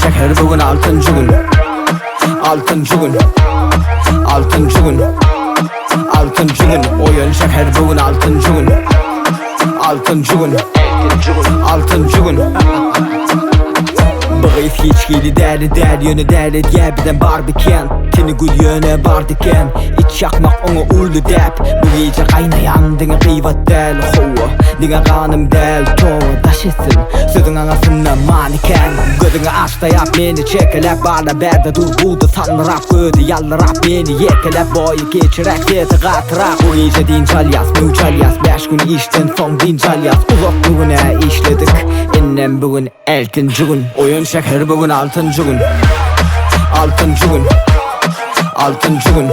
şeker bugün altıncı gün. Altıncı gün. Altıncı gün. Altıncı gün. Oyun şeker bugün altıncı gün. Altıncı gün. Altıncı gün. Bağıyıp hiç giyli der yönü derdi diye birden barbiken Tini gül yöne bardiken İç yakmak onu uldu dep Bu iyice kaynayan dine kıyvat del Hova dine kanım del Tova daşısın sözün anasından maniken Gözünü aç da yap beni çekelep Bana berde dur buldu sanırap Gödü yallarap beni yekelep Boyu geçirek sesi katırak Bu iyice dincal yaz mücal yaz 5 gün işten son dincal yaz Uzakluğuna işledik Ennem bugün eltinci gün Oyun şeker bugün altıncı gün. Altıncı gün. Altıncı gün.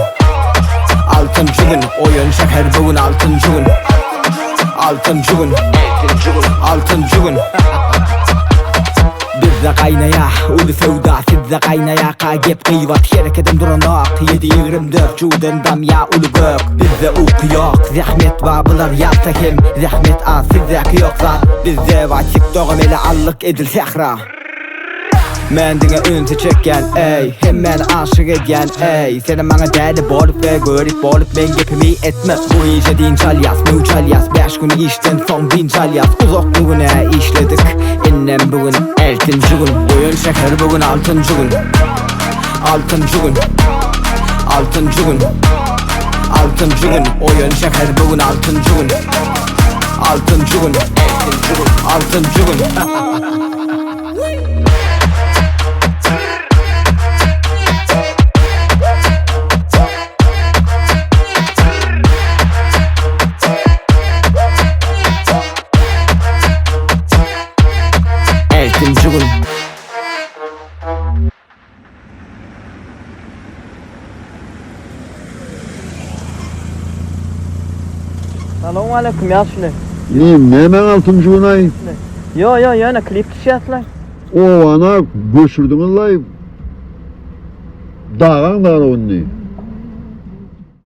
Altıncı gün. Oyun şeker bugün altıncı gün. Altıncı gün. Altıncı gün. Bizde kaynaya ulu sevda sizde kaynaya Kagep kıyvat hareketim duranak 7-24 cuden dam ya ulu gök Bizde uyku yok zahmet var bular yapsa hem Zahmet az sizde yoksa Bizde vakit doğum ele allık edil sehra Men dine ünse çekken ey Hemen aşık edgen ey Senin bana derdi bolup ve görüp bolup Ben gepimi etme Bu iyice dincal yaz mücal yaz 5 gün işten son dincal yaz Uzakluğuna işledik Ennem bugün eltinci gün Oyun şeker bugün altıncı gün. Altıncı gün. Altıncı gün. Altıncı gün Oyun şeker bugün altıncı gün. Altıncı gün. Altıncı gün. Eltinci gün. Selamun aleyküm ya şunu. Neyim ne hemen altıncı gün ay? Yo yana klip düşüyorlar. O ana göçürdün Allah. Dağın dağın onu.